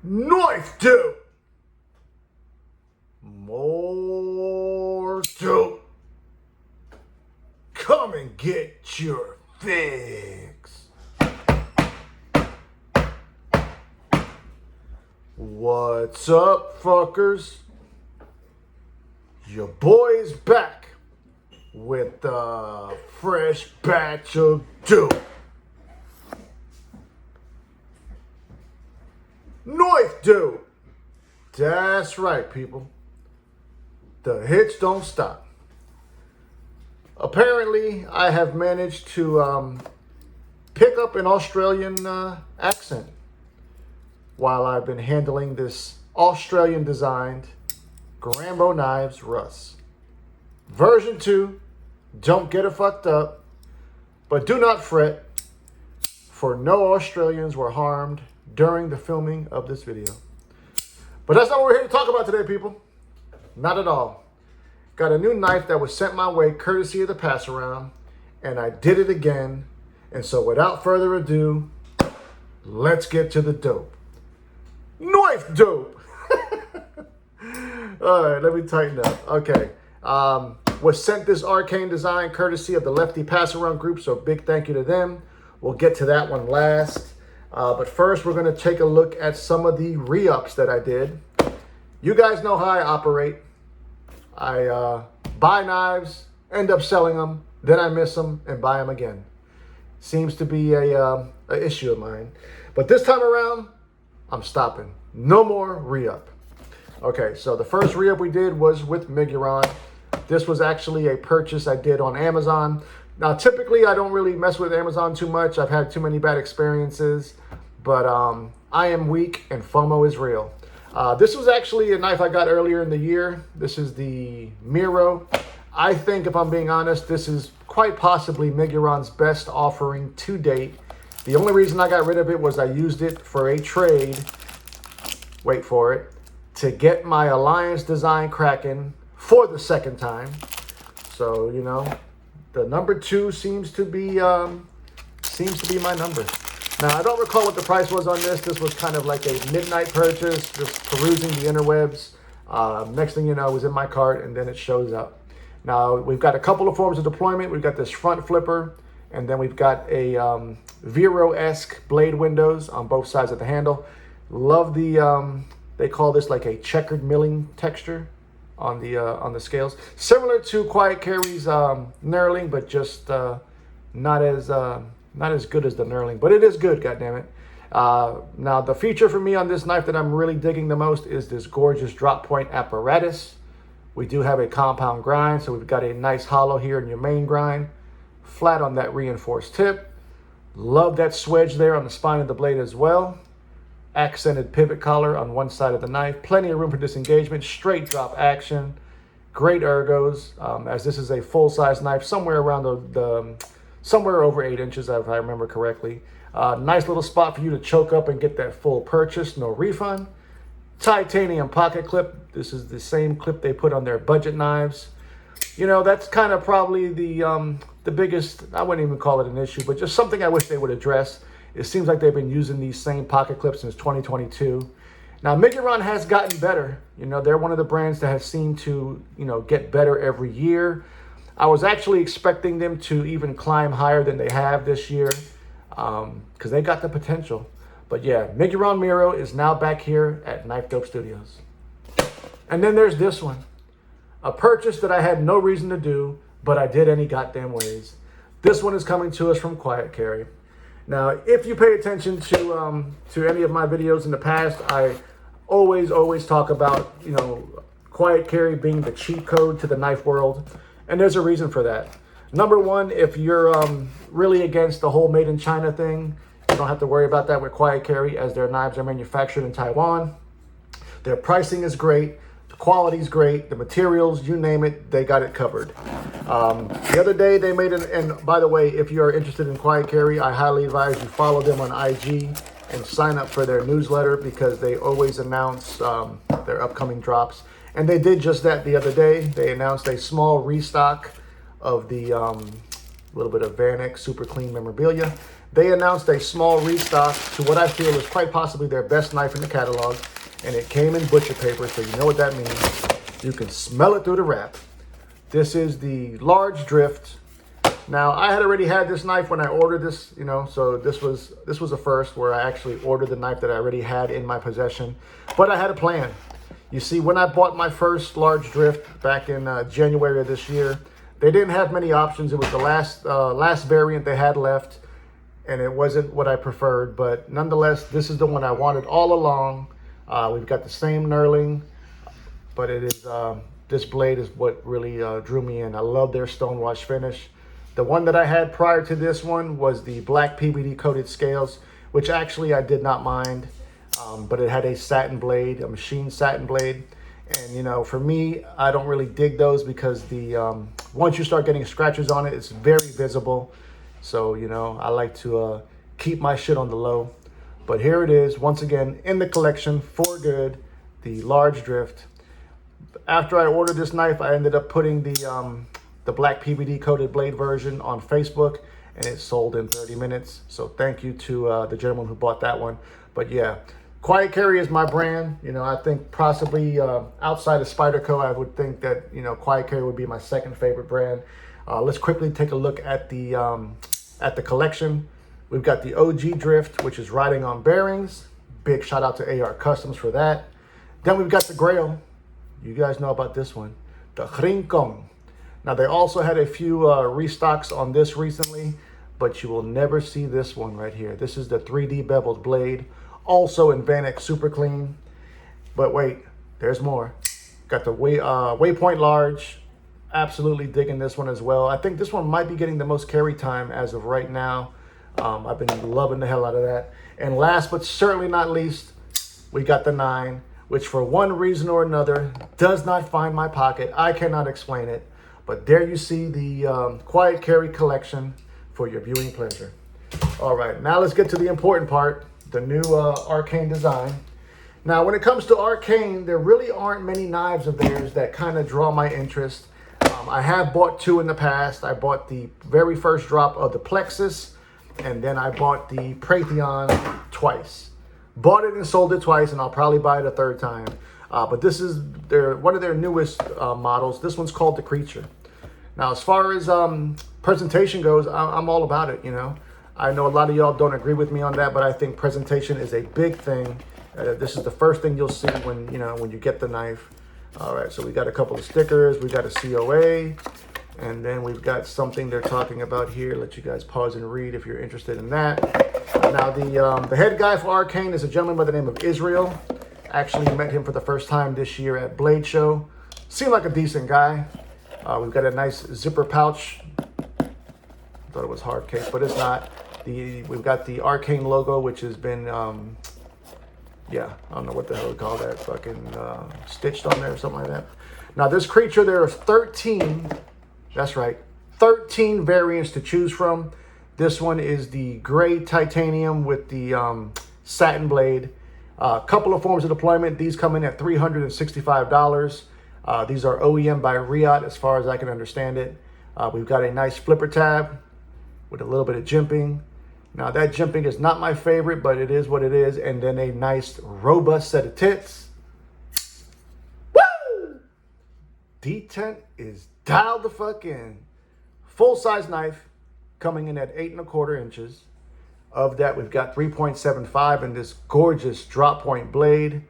KnifeDope. More dope. Come and get your fix. What's up, fuckers? Your boy's back with a fresh batch of dope. KnifeDope. That's right, people. The hits don't stop. Apparently, I have managed to pick up an Australian accent while I've been handling this Australian designed Grambo Knives Russ. Version 2, don't get it fucked up, but do not fret, for no Australians were harmed during the filming of this video. But that's not what we're here to talk about today, people. Not at all. Got a new knife that was sent my way courtesy of the pass around, and I did it again. And so without further ado, let's get to the dope. KnifeDope. All right, let me tighten up. Okay. Was sent this Arcane Design courtesy of the Lefty Pass Around group, so big thank you to them. We'll get to that one last. But first, we're going to take a look at some of the re-ups that I did. You guys know how I operate. I buy knives, end up selling them, then I miss them and buy them again. Seems to be a issue of mine. But this time around, I'm stopping. No more re-up. Okay, so the first re-up we did was with Migon. This was actually a purchase I did on Amazon. Now, typically, I don't really mess with Amazon too much. I've had too many bad experiences. But I am weak and FOMO is real. This was actually a knife I got earlier in the year. This is the Miro. I think, if I'm being honest, this is quite possibly Migon's best offering to date. The only reason I got rid of it was I used it for a trade, wait for it, to get my Alliance Design Kraken for the second time. So, you know, the number 2 seems to be my number. Now, I don't recall what the price was on this. This was kind of like a midnight purchase, just perusing the interwebs. Next thing you know, it was in my cart, and then it shows up. Now, we've got a couple of forms of deployment. We've got this front flipper, and then we've got a Vero-esque blade windows on both sides of the handle. Love the, they call this like a checkered milling texture on the scales. Similar to Quiet Carry's knurling, but just not as good as the knurling, but it is good, goddammit. Now, the feature for me on this knife that I'm really digging the most is this gorgeous drop point apparatus. We do have a compound grind, so we've got a nice hollow here in your main grind, flat on that reinforced tip. Love that swedge there on the spine of the blade as well. Accented pivot collar on one side of the knife. Plenty of room for disengagement, straight drop action. Great ergos, as this is a full-size knife, somewhere around somewhere over 8 inches, if I remember correctly. Nice little spot for you to choke up and get that full purchase, no refund. Titanium pocket clip. This is the same clip they put on their budget knives. You know, that's kind of probably the biggest, I wouldn't even call it an issue, but just something I wish they would address. It seems like they've been using these same pocket clips since 2022. Now, Migon has gotten better. You know, they're one of the brands that has seemed to, you know, get better every year. I was actually expecting them to even climb higher than they have this year because they got the potential. But yeah, Migon Miro is now back here at KnifeDope Studios. And then there's this one. A purchase that I had no reason to do, but I did any goddamn ways. This one is coming to us from Quiet Carry. Now, if you pay attention to any of my videos in the past, I always talk about, you know, Quiet Carry being the cheat code to the knife world. And there's a reason for that. Number one, if you're really against the whole made in China thing, you don't have to worry about that with Quiet Carry, as their knives are manufactured in Taiwan. Their pricing is great. The quality is great. The materials, you name it, they got it covered. The other day they made and by the way, if you're interested in Quiet Carry, I highly advise you follow them on IG and sign up for their newsletter because they always announce their upcoming drops. And they did just that the other day. They announced a small restock of the A little bit of Vanek Super Clean memorabilia. They announced a small restock to what I feel is quite possibly their best knife in the catalog. And it came in butcher paper, so you know what that means. You can smell it through the wrap. This is the large drift. Now, I had already had this knife when I ordered this, you know, so this was a first where I actually ordered the knife that I already had in my possession. But I had a plan. You see, when I bought my first large drift back in January of this year, they didn't have many options. It was the last variant they had left, and it wasn't what I preferred. But nonetheless, this is the one I wanted all along. We've got the same knurling, but it is this blade is what really drew me in. I love their stonewash finish. The one that I had prior to this one was the black PVD coated scales, which actually I did not mind, but it had a satin blade, a machined satin blade. And you know, for me, I don't really dig those because the once you start getting scratches on it, it's very visible. So you know, I like to keep my shit on the low. But here it is, once again, in the collection for good, the large drift. After I ordered this knife, I ended up putting the black PVD coated blade version on Facebook, and it sold in 30 minutes. So thank you to the gentleman who bought that one. But yeah, Quiet Carry is my brand. You know, I think possibly outside of Spyderco, I would think that, you know, Quiet Carry would be my second favorite brand. Let's quickly take a look at the collection. We've got the OG drift, which is riding on bearings. Big shout out to AR Customs for that. Then we've got the Grail. You guys know about this one, the Rincon. Now they also had a few restocks on this recently, but you will never see this one right here. This is the 3D beveled blade, also in Vanek Super Clean. But wait, there's more. Got the Waypoint Large. Absolutely digging this one as well. I think this one might be getting the most carry time as of right now. I've been loving the hell out of that. And last but certainly not least, we got the 9, which for one reason or another does not find my pocket. I cannot explain it. But there you see the Quiet Carry collection for your viewing pleasure. All right, now let's get to the important part, the new Arcane design. Now, when it comes to Arcane, there really aren't many knives of theirs that kind of draw my interest. I have bought 2 in the past. I bought the very first drop of the Plexus, and then I bought the Praytheon twice. Bought it and sold it twice, and I'll probably buy it a third time. But this is one of their newest models. This one's called the Creature. Now, as far as presentation goes, I'm all about it, you know. I know a lot of y'all don't agree with me on that, but I think presentation is a big thing. This is the first thing you'll see when you get the knife. All right, so we got a couple of stickers. We got a COA. And then we've got something they're talking about here. Let you guys pause and read if you're interested in that. Now, the head guy for Arcane is a gentleman by the name of Israel. Actually met him for the first time this year at Blade Show. Seemed like a decent guy. We've got a nice zipper pouch. Thought it was hard case, but it's not. We've got the Arcane logo, which has been, yeah, I don't know what the hell to call that, fucking stitched on there or something like that. Now, this Creature, there are 13. That's right, 13 variants to choose from. This one is the gray titanium with the satin blade. A couple of forms of deployment. These come in at $365. These are OEM by Riot as far as I can understand it. We've got a nice flipper tab with a little bit of jimping. Now that jimping is not my favorite, but it is what it is. And then a nice robust set of tits. Woo! Detent is dialed the fuck in. Full-size knife coming in at 8¼ inches. Of that, we've got 3.75 in this gorgeous drop point blade.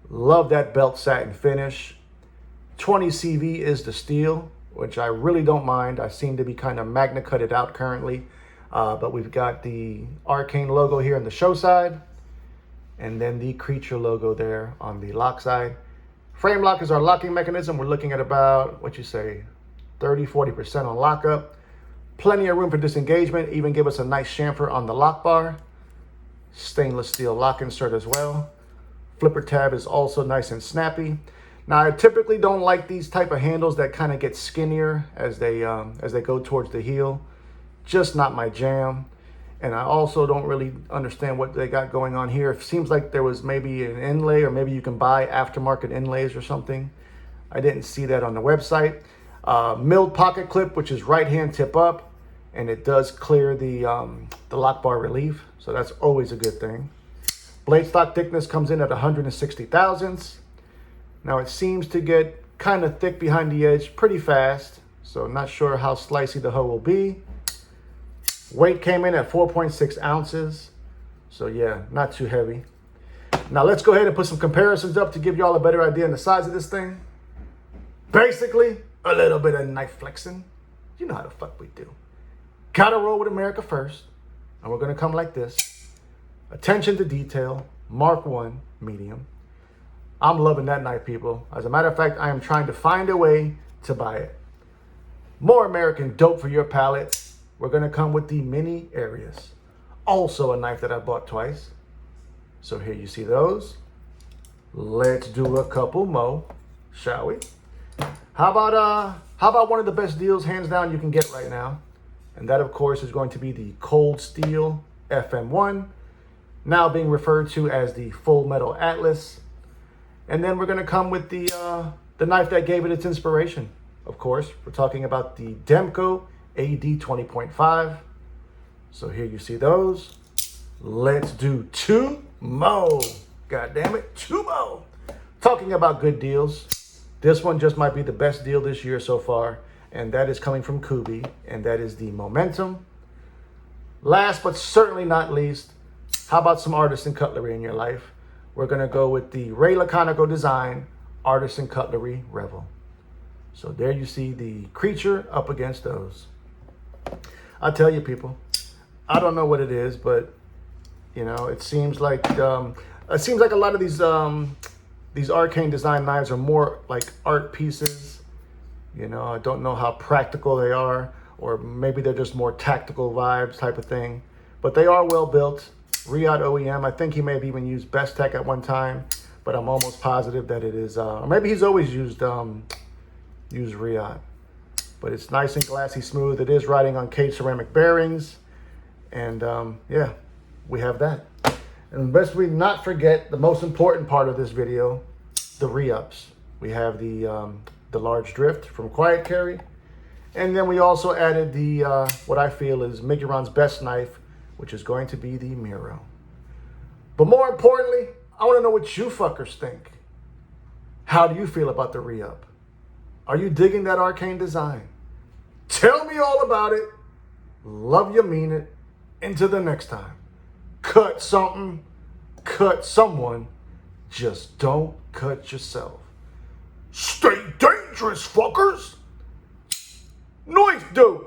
Love that belt satin finish. 20 CV is the steel, which I really don't mind. I seem to be kind of magna cutted out currently. But we've got the Arcane logo here on the show side. And then the Creature logo there on the lock side. Frame lock is our locking mechanism. We're looking at about, what you say, 30–40% on lockup. Plenty of room for disengagement. Even give us a nice chamfer on the lock bar. Stainless steel lock insert as well. Flipper tab is also nice and snappy. Now, I typically don't like these type of handles that kind of get skinnier as they go towards the heel. Just not my jam. And I also don't really understand what they got going on here. It seems like there was maybe an inlay, or maybe you can buy aftermarket inlays or something. I didn't see that on the website. Milled pocket clip, which is right hand tip up. and it does clear the lock bar relief, so that's always a good thing. Blade stock thickness comes in at 160 thousandths. Now it seems to get kind of thick behind the edge pretty fast, so not sure how slicey the hoe will be. Weight came in at 4.6 ounces, so yeah, not too heavy. Now let's go ahead and put some comparisons up to give y'all a better idea on the size of this thing. Basically, a little bit of knife flexing. You know how the fuck we do. Gotta roll with America first, and we're gonna come like this. Attention to detail, Mark 1, medium. I'm loving that knife, people. As a matter of fact, I am trying to find a way to buy it. More American dope for your palate. We're gonna come with the mini Arius. Also a knife that I bought twice. So here you see those. Let's do a couple more, shall we? How about one of the best deals, hands down, you can get right now? And that, of course, is going to be the Cold Steel FM1, now being referred to as the Full Metal Atlas. And then we're going to come with the knife that gave it its inspiration. Of course, we're talking about the Demko AD 20.5. So here you see those. Let's do two more. God damn it, two more. Talking about good deals, this one just might be the best deal this year so far, and that is coming from Kubi, and that is the Momentum. Last but certainly not least, how about some artisan cutlery in your life? We're gonna go with the Ray Laconico Design Artisan Cutlery Revel. So there you see the Creature up against those. I tell you, people, I don't know what it is, but you know, it seems like a lot of these Arcane Design knives are more like art pieces. You know, I don't know how practical they are, or maybe they're just more tactical vibes type of thing. But they are well built. Riyadh OEM. I think he may have even used Best Tech at one time, but I'm almost positive that it is. Or maybe he's always used Riyadh. But it's nice and glassy smooth. It is riding on cage ceramic bearings, and yeah, we have that. And lest we not forget the most important part of this video, the re-ups. We have the large drift from Quiet Carry, and then we also added the what I feel is Miguron's best knife, which is going to be the Miro. But more importantly, I want to know what you fuckers think. How do you feel about the re-up? Are you digging that Arcane Design? Tell me all about it. Love you, mean it. Until the next time. Cut something, cut someone, just don't cut yourself. Stay dangerous, fuckers. KnifeDope.